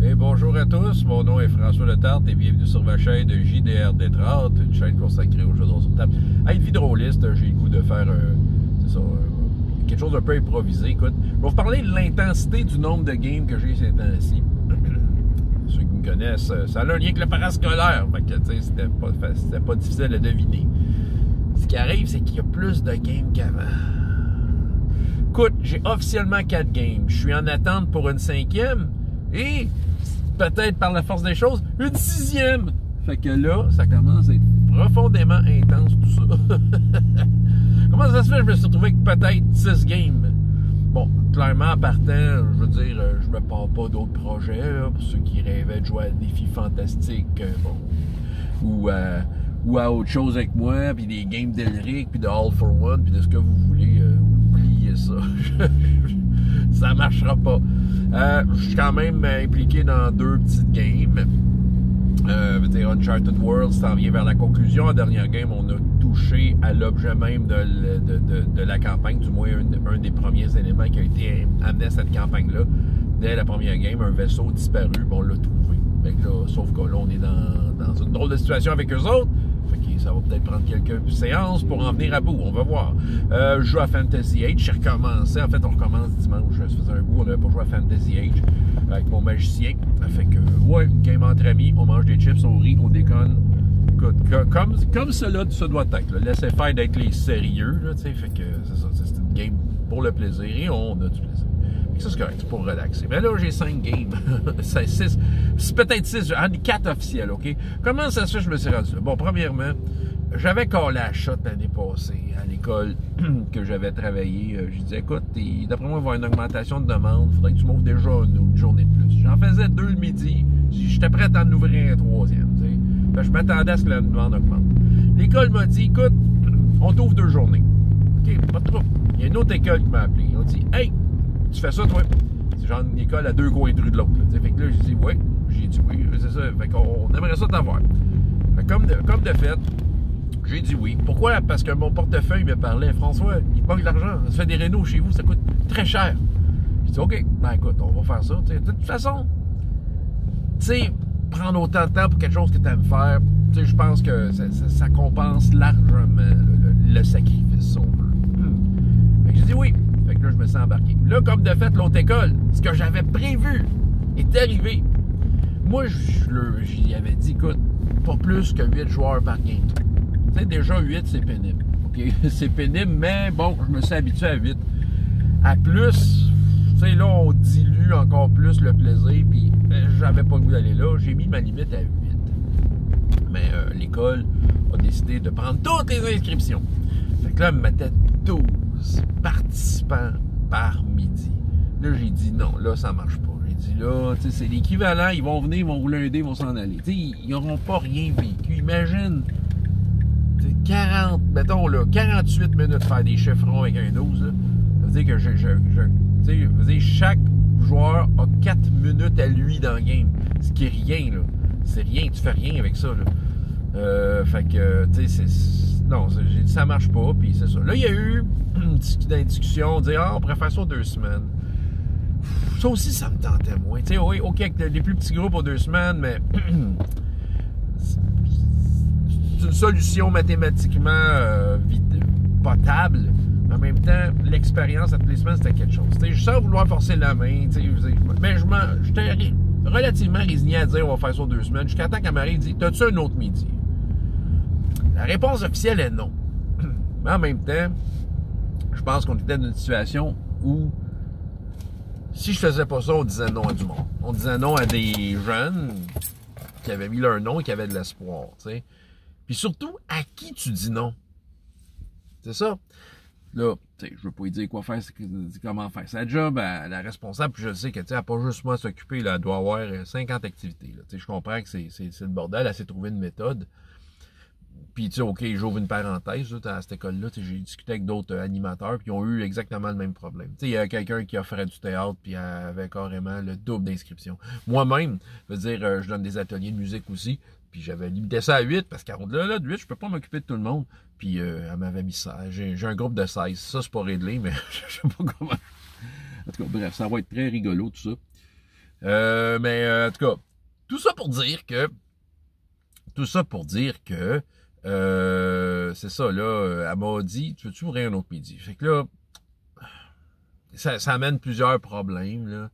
Et bonjour à tous, mon nom est François Letarte et bienvenue sur ma chaîne JDR Détrarte, une chaîne consacrée aux jeux de rôle sur table. À être vidéoliste, j'ai le goût de faire quelque chose d'un peu improvisé. Écoute, je vais vous parler de l'intensité du nombre de games que j'ai ces temps-ci. Ceux qui me connaissent, ça a un lien avec le parascolaire, fait que c'était pas difficile à deviner. Ce qui arrive, c'est qu'il y a plus de games qu'avant. Écoute, j'ai officiellement 4 games. Je suis en attente pour une 5e et peut-être par la force des choses, une 6e. Fait que là, ça commence à être profondément intense tout ça. Comment ça se fait? Je me suis retrouvé avec peut-être 6 games. Bon, clairement, en partant, je veux dire, je me parle pas d'autres projets, là, pour ceux qui rêvaient de jouer à des défis fantastiques, ou à autre chose avec moi, puis des games d'Elric, puis de All for One, puis de ce que vous voulez, oubliez ça. Ça marchera pas. Je suis quand même impliqué dans 2 petites games. Uncharted World s'en vient vers la conclusion. En dernière game, on a touché à l'objet même de la campagne, du moins un des premiers éléments qui a été amené à cette campagne-là. Dès la première game, un vaisseau disparu, bon, on l'a trouvé. Sauf que là, on est dans une drôle de situation avec eux autres. Fait que ça va peut-être prendre quelques séances pour en venir à bout, on va voir. Je joue à Fantasy Age, j'ai recommencé. En fait, on recommence dimanche. Ça faisait un bout, on n'avait pas joué à Fantasy Age avec mon magicien. Fait que, ouais, une game entre amis, on mange des chips, on rit, on déconne. Comme cela, ça doit être. Laissez faire d'être les sérieux, là, tu sais. Fait que, c'est ça, c'est une game pour le plaisir et on a du plaisir. Ça, c'est correct, c'est pour relaxer. Mais là, j'ai 5 games. C'est 6. C'est peut-être 6. J'en ai 4 officiels, OK? Comment ça se fait que je me suis rendu là? Bon, premièrement, j'avais collé à shot l'année passée à l'école que j'avais travaillé. Je disais, écoute, d'après moi, il va y avoir une augmentation de demande. Il faudrait que tu m'ouvres déjà une journée de plus. J'en faisais 2 le midi. J'étais prêt à en ouvrir un 3e. Je m'attendais à ce que la demande augmente. L'école m'a dit, écoute, on t'ouvre 2 journées. OK, pas de trouble. Il y a une autre école qui m'a appelé. Ils ont dit, hey, tu fais ça, toi? C'est genre une école à 2 coins de rue de l'autre. Fait que là, j'ai dit oui. J'ai dit oui, c'est ça. Fait qu'on aimerait ça t'avoir. Comme de fait, j'ai dit oui. Pourquoi? Parce que mon portefeuille me parlait. François, il te manque de l'argent. Ça fait des rénaux chez vous, ça coûte très cher. J'ai dit OK, ben écoute, on va faire ça. T'sais. De toute façon, tu sais, prendre autant de temps pour quelque chose que tu aimes faire, tu sais, je pense que ça compense largement le sacrifice, si on veut. Fait que j'ai dit oui. Fait que là, je me suis embarqué. Là, comme de fait, l'autre école, ce que j'avais prévu est arrivé. Moi, j'y avais dit, écoute, pas plus que 8 joueurs par game. Tu sais, déjà 8, c'est pénible. Okay? C'est pénible, mais bon, je me suis habitué à 8. À plus, tu sais, là, on dilue encore plus le plaisir, puis j'avais pas le goût d'aller là. J'ai mis ma limite à 8. Mais l'école a décidé de prendre toutes les inscriptions. Fait que là, elle me mettait 12 participants par midi. Là, j'ai dit non, là, ça marche pas. J'ai dit là, tu sais, c'est l'équivalent, ils vont venir, ils vont rouler un dé, ils vont s'en aller. Tu sais, ils n'auront pas rien vécu. Imagine, 48 minutes faire des chiffrons avec un 12, là. Ça veut dire que chaque joueur a 4 minutes à lui dans le game. Ce qui est rien, là. C'est rien, tu fais rien avec ça, là. Fait que, tu sais, non, j'ai dit ça marche pas, puis c'est ça. Là, il y a eu une discussion, on dit on pourrait faire ça 2 semaines. Ça aussi, ça me tentait moins. Tu sais, oui, OK, avec les plus petits groupes aux 2 semaines, mais c'est une solution mathématiquement potable. En même temps, l'expérience à toutes les semaines, c'était quelque chose. Tu sais, je sens vouloir forcer la main, tu sais, mais j'étais relativement résigné à dire on va faire ça 2 semaines, jusqu'à temps qu'elle m'arrive et dit t'as-tu un autre midi? La réponse officielle est non. Mais en même temps, je pense qu'on était dans une situation où si je faisais pas ça, on disait non à du monde. On disait non à des jeunes qui avaient mis leur nom et qui avaient de l'espoir, tu sais. Puis surtout, à qui tu dis non? C'est ça. Là, tu sais, je veux pas lui dire quoi faire, comment faire sa job à la responsable, puis je sais que, tu sais, elle n'a pas juste moi à s'occuper, elle doit avoir 50 activités, là. Tu sais, je comprends que c'est le bordel, elle s'est trouvé une méthode. Puis, tu sais, OK, j'ouvre une parenthèse, là, à cette école-là, j'ai discuté avec d'autres animateurs, puis ils ont eu exactement le même problème. Tu sais, il y a quelqu'un qui offrait du théâtre, puis avait carrément le double d'inscriptions. Moi-même, je veux dire, je donne des ateliers de musique aussi, puis j'avais limité ça à 8, parce qu'au-delà de 8, je peux pas m'occuper de tout le monde. Puis, elle m'avait mis ça. J'ai un groupe de 16. Ça, c'est pas réglé, mais je sais pas comment. En tout cas, bref, ça va être très rigolo, tout ça. Mais en tout cas, tout ça pour dire que c'est ça, là, elle m'a dit, tu veux-tu ouvrir un autre midi? Fait que là, ça amène plusieurs problèmes, là.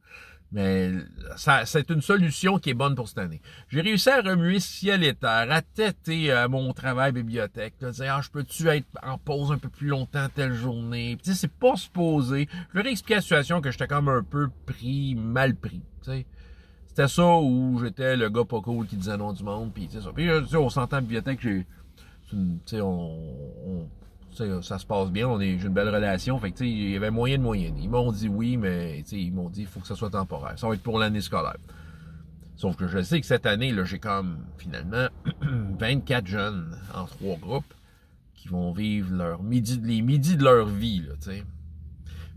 Mais c'est une solution qui est bonne pour cette année. J'ai réussi à remuer ciel et terre, à têter mon travail bibliothèque, là, dire, je peux-tu être en pause un peu plus longtemps telle journée? Puis, tu sais, c'est pas supposé. Je leur ai expliqué la situation que j'étais comme un peu mal pris, tu sais. C'était ça où j'étais le gars pas cool qui disait non du monde, puis c'est ça. Puis, tu sais, on s'entend en bibliothèque, tu sais, ça se passe bien, j'ai une belle relation, fait que tu sais, il y avait moyen de moyenner. Ils m'ont dit oui, mais tu sais, ils m'ont dit il faut que ça soit temporaire. Ça va être pour l'année scolaire. Sauf que je sais que cette année, là, j'ai comme finalement 24 jeunes en 3 groupes qui vont vivre les midis de leur vie, là, tu sais.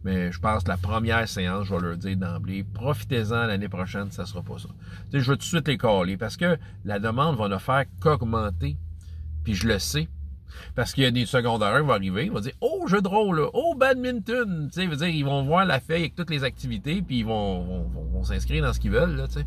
Mais je pense que la première séance, je vais leur dire d'emblée, profitez-en l'année prochaine, ça sera pas ça. Tu sais, je vais tout de suite les caler parce que la demande va ne faire qu'augmenter. Puis je le sais. Parce qu'il y a des secondaires qui vont arriver, ils vont dire « Oh, jeu de rôle, là. Oh, badminton! » Tu sais, veut dire, ils vont voir la feuille avec toutes les activités, puis ils vont s'inscrire dans ce qu'ils veulent, là, tu sais.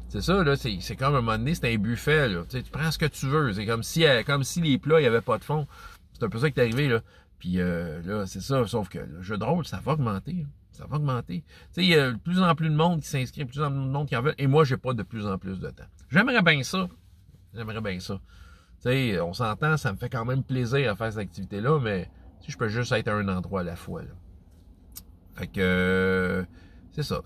C'est ça, là, c'est comme à un moment donné, c'est un buffet, là. Tu sais, tu prends ce que tu veux. C'est comme si les plats, il n'y avait pas de fond. C'est un peu ça qui est arrivé, là. Puis là, c'est ça, sauf que le jeu de rôle, ça va augmenter. Là. Ça va augmenter. Tu sais, il y a de plus en plus de monde qui s'inscrit, de plus en plus de monde qui en veut, et moi, j'ai pas de plus en plus de temps. J'aimerais bien ça. J'aimerais bien ça. Tu sais, on s'entend, ça me fait quand même plaisir à faire cette activité-là, mais si je peux juste être à un endroit à la fois. Là. Fait que c'est ça.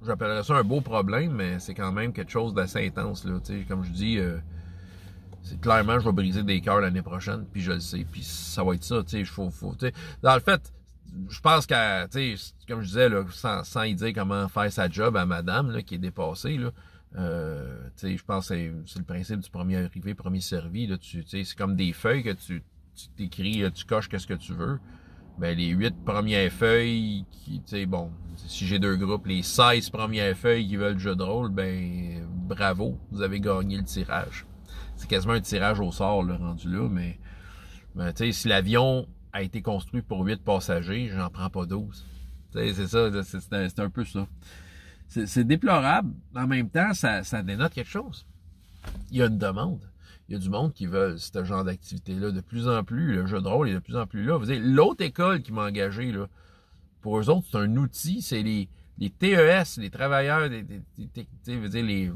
J'appellerais ça un beau problème, mais c'est quand même quelque chose d'assez intense. Là. Tu sais, comme je dis, c'est clairement, je vais briser des cœurs l'année prochaine, puis je le sais, puis ça va être ça. Tu sais, tu sais, dans le fait, je pense qu'à, tu sais, comme je disais, là, sans y dire comment faire sa job à madame, là, qui est dépassée, là. Je pense que c'est le principe du premier arrivé, premier servi. Là, c'est comme des feuilles que tu t'écris, tu coches qu'est-ce que tu veux. Ben, les 8 premières feuilles, bon, si j'ai 2 groupes, les 16 premières feuilles qui veulent le jeu de rôle, ben, bravo, vous avez gagné le tirage. C'est quasiment un tirage au sort, le rendu là, mais si l'avion a été construit pour 8 passagers, j'en prends pas 12. C'est ça, c'est un peu ça. C'est déplorable. En même temps, ça dénote quelque chose. Il y a une demande. Il y a du monde qui veut ce genre d'activité-là. De plus en plus, le jeu de rôle est de plus en plus là. Vous savez, l'autre école qui m'a engagé, là, pour eux autres, c'est un outil. C'est les TES, les travailleurs, vous dire,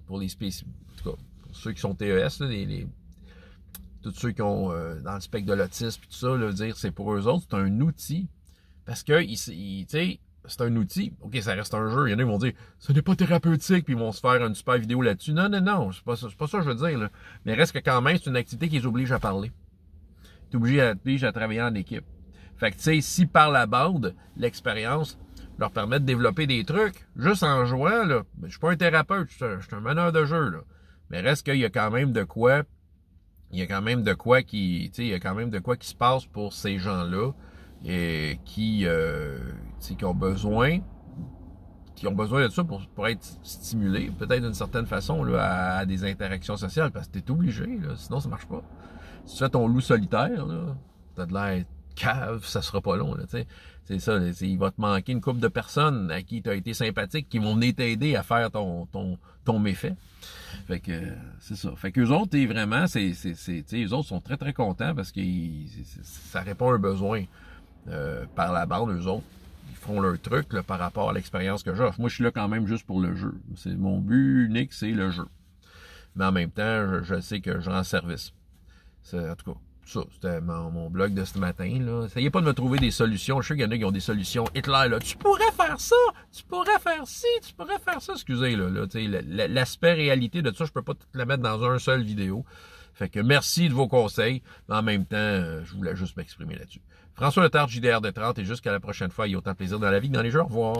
pour les spécialistes, en tout cas, pour ceux qui sont TES, là, tous ceux qui ont dans le spectre de l'autisme, tout ça, là, dire, c'est pour eux autres, c'est un outil. Parce que, tu sais, c'est un outil. OK, ça reste un jeu. Il y en a qui vont dire, ce n'est pas thérapeutique, puis ils vont se faire une super vidéo là-dessus. Non, c'est pas ça que je veux dire, là. Mais reste que quand même, c'est une activité qui les oblige à parler. Tu obligé à travailler en équipe. Fait que, tu sais, si par la bande, l'expérience leur permet de développer des trucs, juste en jouant, là, je suis pas un thérapeute, je suis un meneur de jeu, là. Mais reste qu'il y a quand même de quoi, qui se passe pour ces gens-là, et qui ont besoin de ça pour être stimulés, peut-être d'une certaine façon, là, à des interactions sociales, parce que t'es obligé, là, sinon ça marche pas. Si tu fais ton loup solitaire, là, t'as de l'air cave, ça sera pas long, là, tu sais. C'est ça, il va te manquer une couple de personnes à qui tu as été sympathique, qui vont venir t'aider à faire ton méfait. Fait que c'est ça. Fait qu'eux autres, vraiment, eux autres sont très, très contents parce que ça répond à un besoin. Par la bande, eux autres, ils font leur truc là, par rapport à l'expérience que j'offre. Moi, je suis là quand même juste pour le jeu. Mon but unique, c'est le jeu. Mais en même temps, je sais que je rends service. En tout cas, ça, c'était mon blog de ce matin. Là. Essayez pas de me trouver des solutions. Je sais qu'il y en a qui ont des solutions. Hitler, là, tu pourrais faire ça, tu pourrais faire ci, tu pourrais faire ça. Excusez, là l'aspect réalité de ça, je peux pas tout la mettre dans un seul vidéo. Fait que merci de vos conseils, mais en même temps, je voulais juste m'exprimer là-dessus. François Letarte, JDR de 30, et jusqu'à la prochaine fois, il y a autant de plaisir dans la vie que dans les jeux. Au revoir.